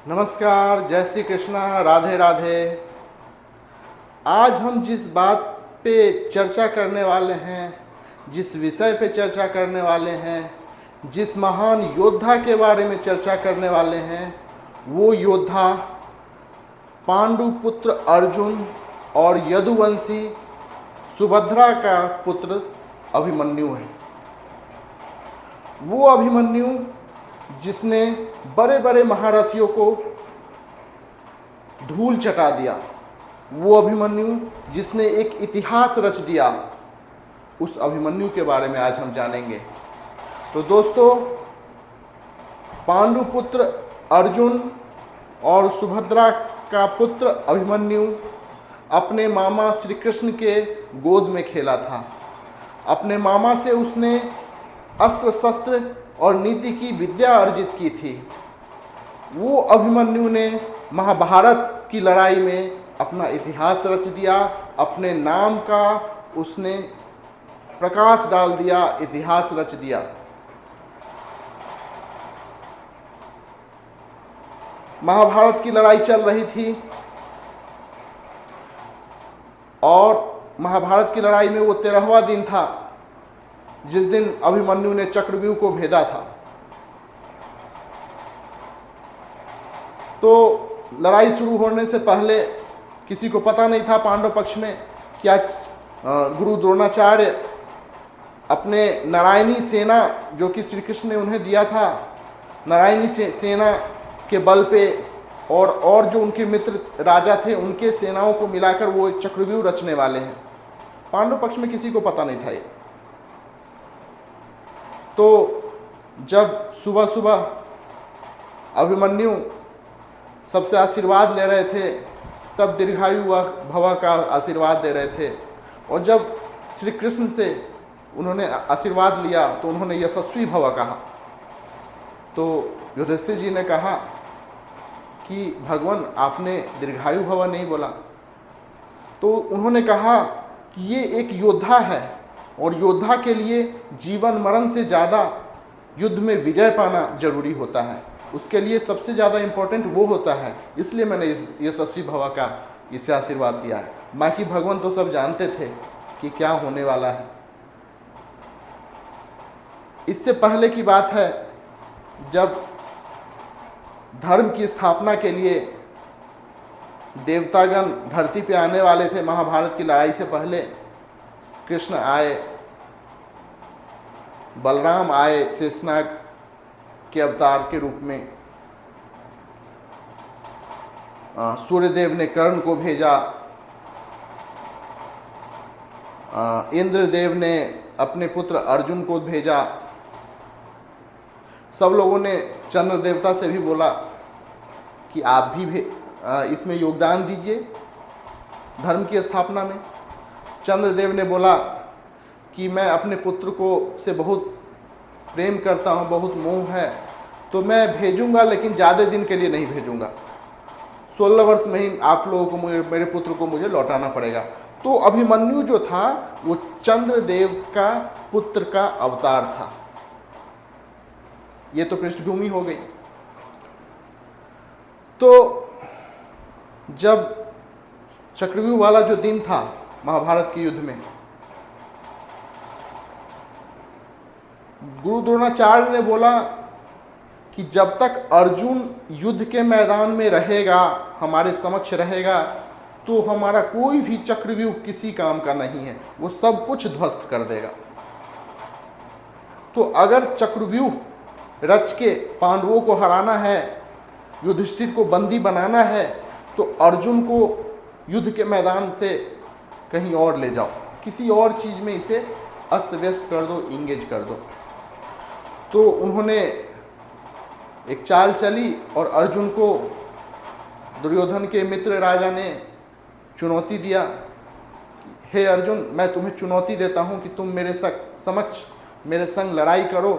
नमस्कार, जय श्री कृष्णा, राधे राधे। आज हम जिस बात पे चर्चा करने वाले हैं, जिस विषय पे चर्चा करने वाले हैं, जिस महान योद्धा के बारे में चर्चा करने वाले हैं, वो योद्धा पांडु पुत्र अर्जुन और यदुवंशी सुभद्रा का पुत्र अभिमन्यु है। वो अभिमन्यु जिसने बड़े बड़े महारथियों को धूल चटा दिया, वो अभिमन्यु जिसने एक इतिहास रच दिया, उस अभिमन्यु के बारे में आज हम जानेंगे। तो दोस्तों, पांडु पुत्र अर्जुन और सुभद्रा का पुत्र अभिमन्यु अपने मामा श्री कृष्ण के गोद में खेला था। अपने मामा से उसने अस्त्र शस्त्र और नीति की विद्या अर्जित की थी। वो अभिमन्यु ने महाभारत की लड़ाई में अपना इतिहास रच दिया, अपने नाम का उसने प्रकाश डाल दिया, इतिहास रच दिया। महाभारत की लड़ाई चल रही थी और महाभारत की लड़ाई में वो 13वां दिन था जिस दिन अभिमन्यु ने चक्रव्यूह को भेदा था। तो लड़ाई शुरू होने से पहले किसी को पता नहीं था पांडव पक्ष में कि आज गुरु द्रोणाचार्य अपने नारायणी सेना, जो कि श्री कृष्ण ने उन्हें दिया था, नारायणी सेना के बल पे और जो उनके मित्र राजा थे उनके सेनाओं को मिलाकर वो एक चक्रव्यूह रचने वाले हैं। पांडव पक्ष में किसी को पता नहीं था ये। तो जब सुबह सुबह अभिमन्यु सबसे आशीर्वाद ले रहे थे, सब दीर्घायु भव का आशीर्वाद दे रहे थे, और जब श्री कृष्ण से उन्होंने आशीर्वाद लिया तो उन्होंने यशस्वी भव कहा। तो युधिष्ठिर जी ने कहा कि भगवान, आपने दीर्घायु भव नहीं बोला। तो उन्होंने कहा कि ये एक योद्धा है और योद्धा के लिए जीवन मरण से ज़्यादा युद्ध में विजय पाना जरूरी होता है। उसके लिए सबसे ज़्यादा इम्पोर्टेंट वो होता है, इसलिए मैंने यशस्वी भव का इसे आशीर्वाद दिया है। बाकी भगवान तो सब जानते थे कि क्या होने वाला है। इससे पहले की बात है, जब धर्म की स्थापना के लिए देवतागण धरती पे आने वाले थे, महाभारत की लड़ाई से पहले कृष्ण आए, बलराम आए शेषनाग के अवतार के रूप में, सूर्यदेव ने कर्ण को भेजा, इंद्रदेव ने अपने पुत्र अर्जुन को भेजा। सब लोगों ने चंद्र देवता से भी बोला कि आप भी इसमें योगदान दीजिए धर्म की स्थापना में। चंद्रदेव ने बोला कि मैं अपने पुत्र को से बहुत प्रेम करता हूँ, बहुत मोह है, तो मैं भेजूंगा, लेकिन ज़्यादा दिन के लिए नहीं भेजूंगा। 16 वर्ष में ही आप लोगों को मेरे पुत्र को मुझे लौटाना पड़ेगा। तो अभिमन्यु जो था वो चंद्रदेव का पुत्र का अवतार था। ये तो पृष्ठभूमि हो गई। तो जब चक्रव्यूह वाला जो दिन था महाभारत के युद्ध में, गुरु द्रोणाचार्य ने बोला कि जब तक अर्जुन युद्ध के मैदान में रहेगा, हमारे समक्ष रहेगा, तो हमारा कोई भी चक्रव्यूह किसी काम का नहीं है, वो सब कुछ ध्वस्त कर देगा। तो अगर चक्रव्यूह रच के पांडवों को हराना है, युधिष्ठिर को बंदी बनाना है, तो अर्जुन को युद्ध के मैदान से कहीं और ले जाओ, किसी और चीज़ में इसे अस्त व्यस्त कर दो, इंगेज कर दो। तो उन्होंने एक चाल चली और अर्जुन को दुर्योधन के मित्र राजा ने चुनौती दिया कि हे अर्जुन, मैं तुम्हें चुनौती देता हूँ कि तुम मेरे समक्ष मेरे संग लड़ाई करो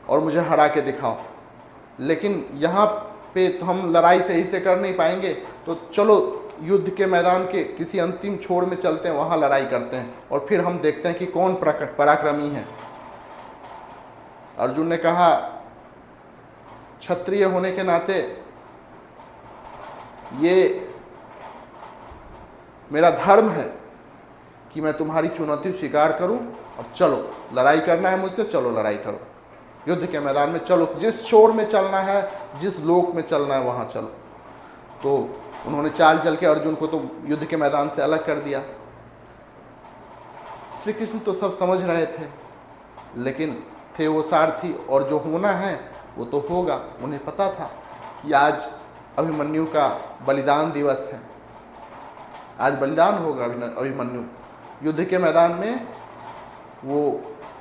और मुझे हरा के दिखाओ। लेकिन यहाँ पे तो हम लड़ाई सही से कर नहीं पाएंगे, तो चलो युद्ध के मैदान के किसी अंतिम छोर में चलते हैं, वहाँ लड़ाई करते हैं और फिर हम देखते हैं कि कौन पराक्रमी है। अर्जुन ने कहा, क्षत्रिय होने के नाते ये मेरा धर्म है कि मैं तुम्हारी चुनौती स्वीकार करूं और चलो लड़ाई करना है मुझसे, चलो लड़ाई करो, युद्ध के मैदान में चलो, जिस छोर में चलना है, जिस लोक में चलना है वहां चलो। तो उन्होंने चाल चल के अर्जुन को तो युद्ध के मैदान से अलग कर दिया। श्री कृष्ण तो सब समझ रहे थे, लेकिन थे वो सारथी, और जो होना है वो तो होगा। उन्हें पता था कि आज अभिमन्यु का बलिदान दिवस है, आज बलिदान होगा अभिमन्यु, युद्ध के मैदान में वो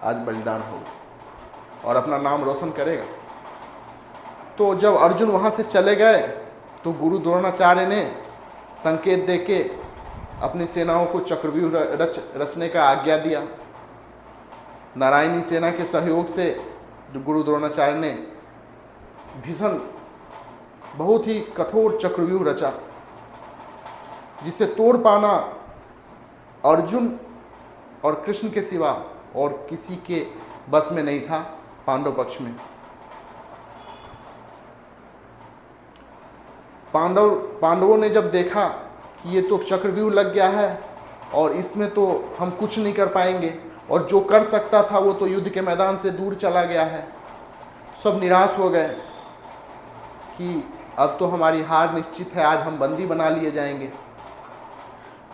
आज बलिदान होगा और अपना नाम रोशन करेगा। तो जब अर्जुन वहाँ से चले गए तो गुरु द्रोणाचार्य ने संकेत देके अपनी सेनाओं को चक्रव्यूह रचने का आज्ञा दिया। नारायणी सेना के सहयोग से जो गुरु द्रोणाचार्य ने भीषण बहुत ही कठोर चक्रव्यूह रचा, जिसे तोड़ पाना अर्जुन और कृष्ण के सिवा और किसी के बस में नहीं था पांडव पक्ष में। पांडवों ने जब देखा कि ये तो चक्रव्यूह लग गया है और इसमें तो हम कुछ नहीं कर पाएंगे, और जो कर सकता था वो तो युद्ध के मैदान से दूर चला गया है, सब निराश हो गए कि अब तो हमारी हार निश्चित है, आज हम बंदी बना लिए जाएंगे।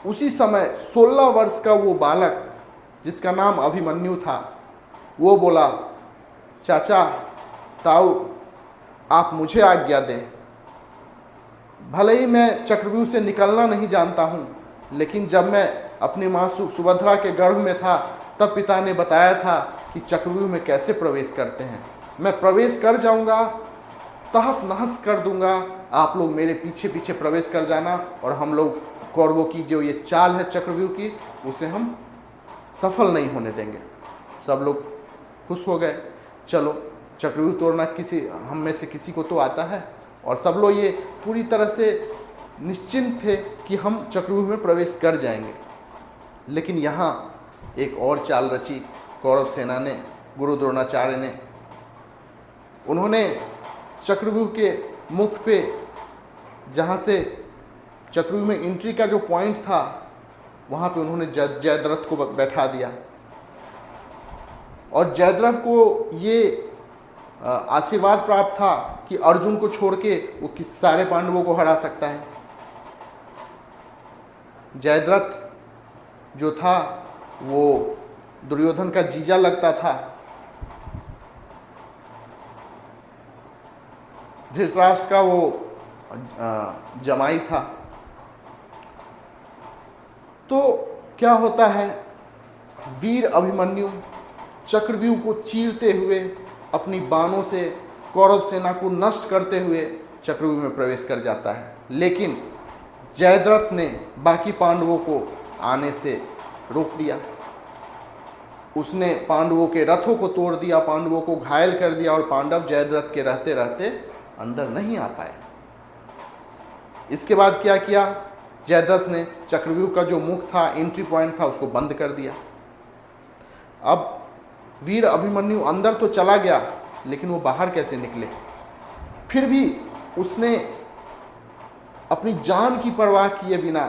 उसी समय 16 वर्ष का वो बालक जिसका नाम अभिमन्यु था, वो बोला, चाचा ताऊ आप मुझे आज्ञा दें, भले ही मैं चक्रव्यूह से निकलना नहीं जानता हूँ, लेकिन जब मैं अपनी माँ सुभद्रा के गर्भ में था तब पिता ने बताया था कि चक्रव्यूह में कैसे प्रवेश करते हैं। मैं प्रवेश कर जाऊँगा, तहस नहस कर दूंगा, आप लोग मेरे पीछे पीछे प्रवेश कर जाना और हम लोग कौरवों की जो ये चाल है चक्रव्यूह की, उसे हम सफल नहीं होने देंगे। सब लोग खुश हो गए, चलो चक्रव्यूह तोड़ना किसी हम में से किसी को तो आता है, और सब लोग ये पूरी तरह से निश्चिंत थे कि हम चक्रव्यूह में प्रवेश कर जाएंगे। लेकिन यहाँ एक और चाल रची कौरव सेना ने, गुरु द्रोणाचार्य ने। उन्होंने चक्रव्यूह के मुख पे, जहाँ से चक्रव्यूह में एंट्री का जो पॉइंट था, वहाँ पे उन्होंने जयद्रथ को बैठा दिया, और जयद्रथ को ये आशीर्वाद प्राप्त था कि अर्जुन को छोड़ के वो किस सारे पांडवों को हरा सकता है। जयद्रथ जो था वो दुर्योधन का जीजा लगता था, धृतराष्ट्र का वो जमाई था। तो क्या होता है, वीर अभिमन्यु चक्रव्यूह को चीरते हुए अपनी बाणों से कौरव सेना को नष्ट करते हुए चक्रव्यूह में प्रवेश कर जाता है। लेकिन जयद्रथ ने बाकी पांडवों को आने से रोक दिया। उसने पांडवों के रथों को तोड़ दिया, पांडवों को घायल कर दिया, और पांडव जयद्रथ के रहते रहते अंदर नहीं आ पाए। इसके बाद क्या किया, जयद्रथ ने चक्रव्यूह का जो मुख था, एंट्री पॉइंट था, उसको बंद कर दिया। अब वीर अभिमन्यु अंदर तो चला गया, लेकिन वो बाहर कैसे निकले। फिर भी उसने अपनी जान की परवाह किए बिना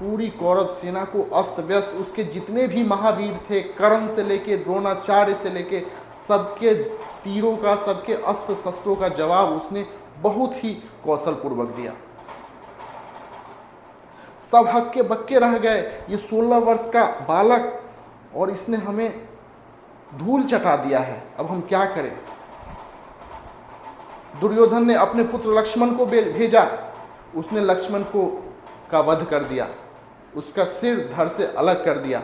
पूरी कौरव सेना को अस्त व्यस्त, उसके जितने भी महावीर थे, कर्ण से लेके द्रोणाचार्य से लेके सबके तीरों का, सबके अस्त्र शस्त्रों का जवाब उसने बहुत ही कौशल पूर्वक दिया। सब हक्के बक्के रह गए, ये 16 वर्ष का बालक, और इसने हमें धूल चटा दिया है, अब हम क्या करें। दुर्योधन ने अपने पुत्र लक्ष्मण को भेजा, उसने लक्ष्मण को का वध कर दिया, उसका सिर धड़ से अलग कर दिया।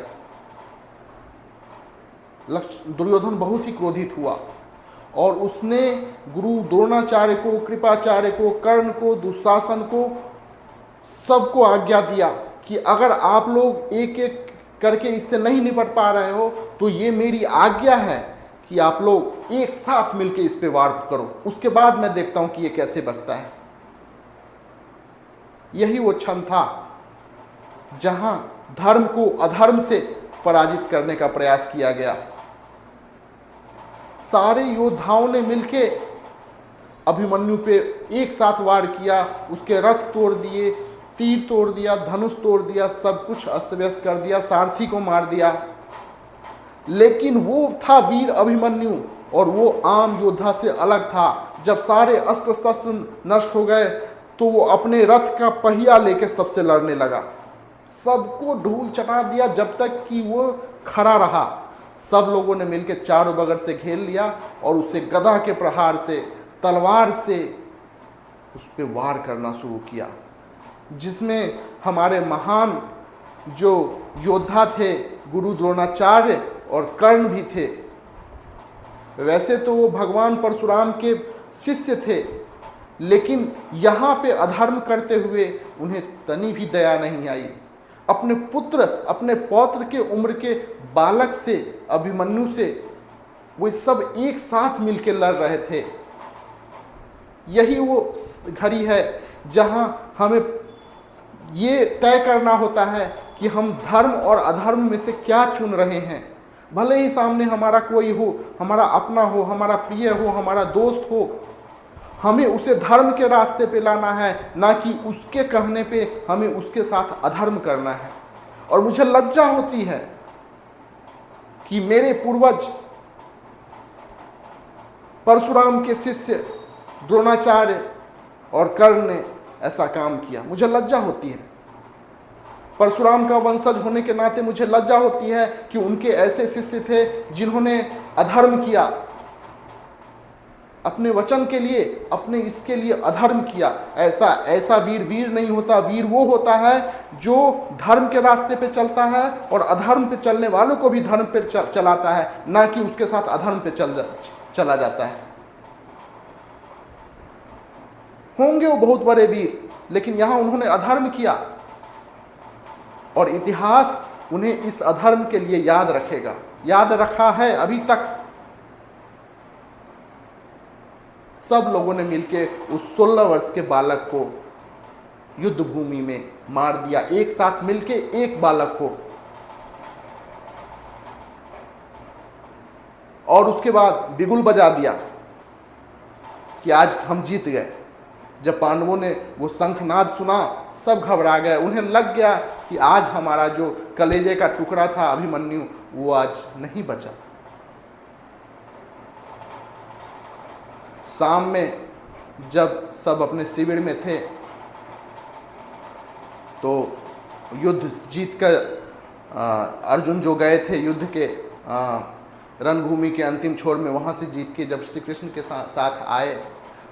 दुर्योधन बहुत ही क्रोधित हुआ और उसने गुरु द्रोणाचार्य को, कृपाचार्य को, कर्ण को, दुशासन को, सबको आज्ञा दिया कि अगर आप लोग एक एक करके इससे नहीं निपट पा रहे हो तो ये मेरी आज्ञा है कि आप लोग एक साथ मिलकर इस पे वार करो, उसके बाद मैं देखता हूं कि ये कैसे बचता है। यही वो क्षण था जहां धर्म को अधर्म से पराजित करने का प्रयास किया गया। सारे योद्धाओं ने मिलकर अभिमन्यु पे एक साथ वार किया, उसके रथ तोड़ दिए, तीर तोड़ दिया, धनुष तोड़ दिया, सब कुछ अस्त व्यस्त कर दिया, सारथी को मार दिया। लेकिन वो था वीर अभिमन्यु और वो आम योद्धा से अलग था। जब सारे अस्त्र शस्त्र नष्ट हो गए तो वो अपने रथ का पहिया लेके सबसे लड़ने लगा, सबको धूल चटा दिया जब तक कि वो खड़ा रहा। सब लोगों ने मिलकर चारों बगल से घेर लिया और उसे गदा के प्रहार से, तलवार से उस पर वार करना शुरू किया, जिसमें हमारे महान जो योद्धा थे गुरु द्रोणाचार्य और कर्ण भी थे। वैसे तो वो भगवान परशुराम के शिष्य थे, लेकिन यहाँ पे अधर्म करते हुए उन्हें तनी भी दया नहीं आई। अपने पुत्र, अपने पौत्र के उम्र के बालक से, अभिमन्यु से, वो सब एक साथ मिलकर लड़ रहे थे। यही वो घड़ी है जहाँ हमें ये तय करना होता है कि हम धर्म और अधर्म में से क्या चुन रहे हैं। भले ही सामने हमारा कोई हो, हमारा अपना हो, हमारा प्रिय हो, हमारा दोस्त हो, हमें उसे धर्म के रास्ते पे लाना है, ना कि उसके कहने पे हमें उसके साथ अधर्म करना है। और मुझे लज्जा होती है कि मेरे पूर्वज परशुराम के शिष्य द्रोणाचार्य और कर्ण ने ऐसा काम किया। मुझे लज्जा होती है, परशुराम का वंशज होने के नाते मुझे लज्जा होती है कि उनके ऐसे शिष्य थे जिन्होंने अधर्म किया, अपने वचन के लिए, अपने इसके लिए अधर्म किया। ऐसा वीर नहीं होता। वीर वो होता है जो धर्म के रास्ते पे चलता है और अधर्म पे चलने वालों को भी धर्म पे चलाता है, ना कि उसके साथ अधर्म पे चला जाता है। होंगे वो बहुत बड़े वीर, लेकिन यहां उन्होंने अधर्म किया और इतिहास उन्हें इस अधर्म के लिए याद रखेगा, याद रखा है अभी तक। सब लोगों ने मिलकर उस 16 वर्ष के बालक को युद्ध भूमि में मार दिया, एक साथ मिलकर एक बालक को। और उसके बाद बिगुल बजा दिया कि आज हम जीत गए। जब पांडवों ने वो शंखनाद सुना, सब घबरा गए। उन्हें लग गया कि आज हमारा जो कलेजे का टुकड़ा था अभिमन्यु, वो आज नहीं बचा। शाम में जब सब अपने शिविर में थे तो युद्ध जीतकर अर्जुन जो गए थे युद्ध के रणभूमि के अंतिम छोर में, वहाँ से जीत के जब श्री कृष्ण के साथ आए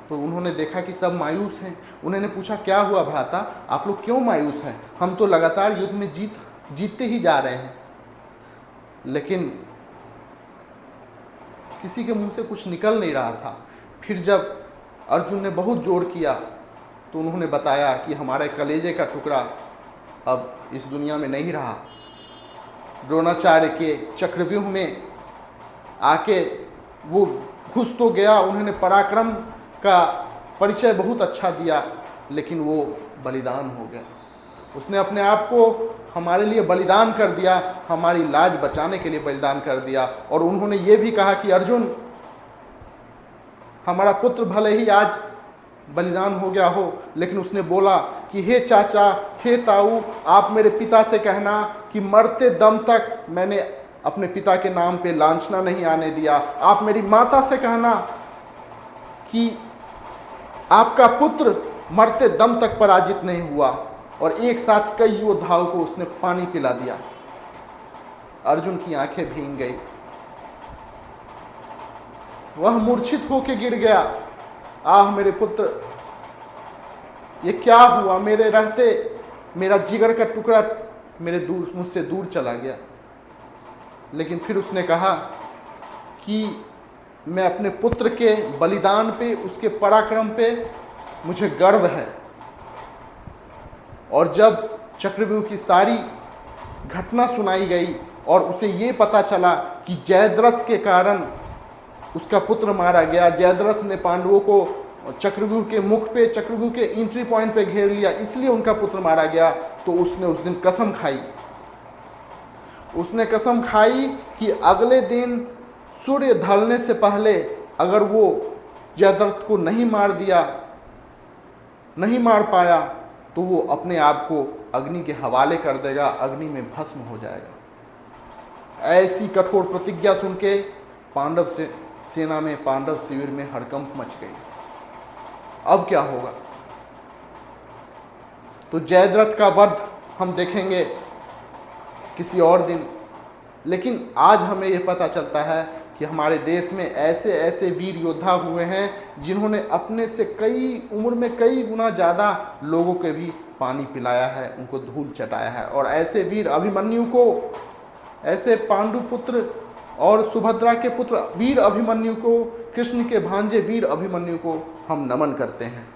तो उन्होंने देखा कि सब मायूस हैं। उन्होंने पूछा, क्या हुआ भ्राता, आप लोग क्यों मायूस हैं? हम तो लगातार युद्ध में जीतते ही जा रहे हैं। लेकिन किसी के मुंह से कुछ निकल नहीं रहा था। फिर जब अर्जुन ने बहुत जोर किया तो उन्होंने बताया कि हमारे कलेजे का टुकड़ा अब इस दुनिया में नहीं रहा। द्रोणाचार्य के चक्रव्यूह में आके वो घुस तो गया, उन्होंने पराक्रम का परिचय बहुत अच्छा दिया, लेकिन वो बलिदान हो गया। उसने अपने आप को हमारे लिए बलिदान कर दिया, हमारी लाज बचाने के लिए बलिदान कर दिया। और उन्होंने ये भी कहा कि अर्जुन, हमारा पुत्र भले ही आज बलिदान हो गया हो, लेकिन उसने बोला कि हे चाचा, हे ताऊ, आप मेरे पिता से कहना कि मरते दम तक मैंने अपने पिता के नाम पे लांछना नहीं आने दिया। आप मेरी माता से कहना कि आपका पुत्र मरते दम तक पराजित नहीं हुआ। और एक साथ कई योद्धाओं को उसने पानी पिला दिया। अर्जुन की आंखें भीग गई, वह मूर्छित होकर गिर गया। आह मेरे पुत्र, ये क्या हुआ? मेरे रहते मेरा जिगर का टुकड़ा मुझसे दूर चला गया। लेकिन फिर उसने कहा कि मैं अपने पुत्र के बलिदान पे, उसके पराक्रम पे मुझे गर्व है। और जब चक्रव्यूह की सारी घटना सुनाई गई और उसे ये पता चला कि जयद्रथ के कारण उसका पुत्र मारा गया, जयद्रथ ने पांडवों को चक्रव्यूह के मुख पे, चक्रव्यूह के एंट्री पॉइंट पे घेर लिया, इसलिए उनका पुत्र मारा गया, तो उसने उस दिन कसम खाई। उसने कसम खाई कि अगले दिन सूर्य ढलने से पहले अगर वो जयद्रथ को नहीं मार दिया, नहीं मार पाया, तो वो अपने आप को अग्नि के हवाले कर देगा, अग्नि में भस्म हो जाएगा। ऐसी कठोर प्रतिज्ञा सुन के पांडव से सेना में, पांडव शिविर में हड़कंप मच गई। अब क्या होगा? तो जयद्रथ का वध हम देखेंगे किसी और दिन। लेकिन आज हमें यह पता चलता है कि हमारे देश में ऐसे ऐसे वीर योद्धा हुए हैं जिन्होंने अपने से कई उम्र में कई गुना ज़्यादा लोगों के भी पानी पिलाया है, उनको धूल चटाया है। और ऐसे वीर अभिमन्यु को, ऐसे पांडु पुत्र और सुभद्रा के पुत्र वीर अभिमन्यु को, कृष्ण के भांजे वीर अभिमन्यु को हम नमन करते हैं।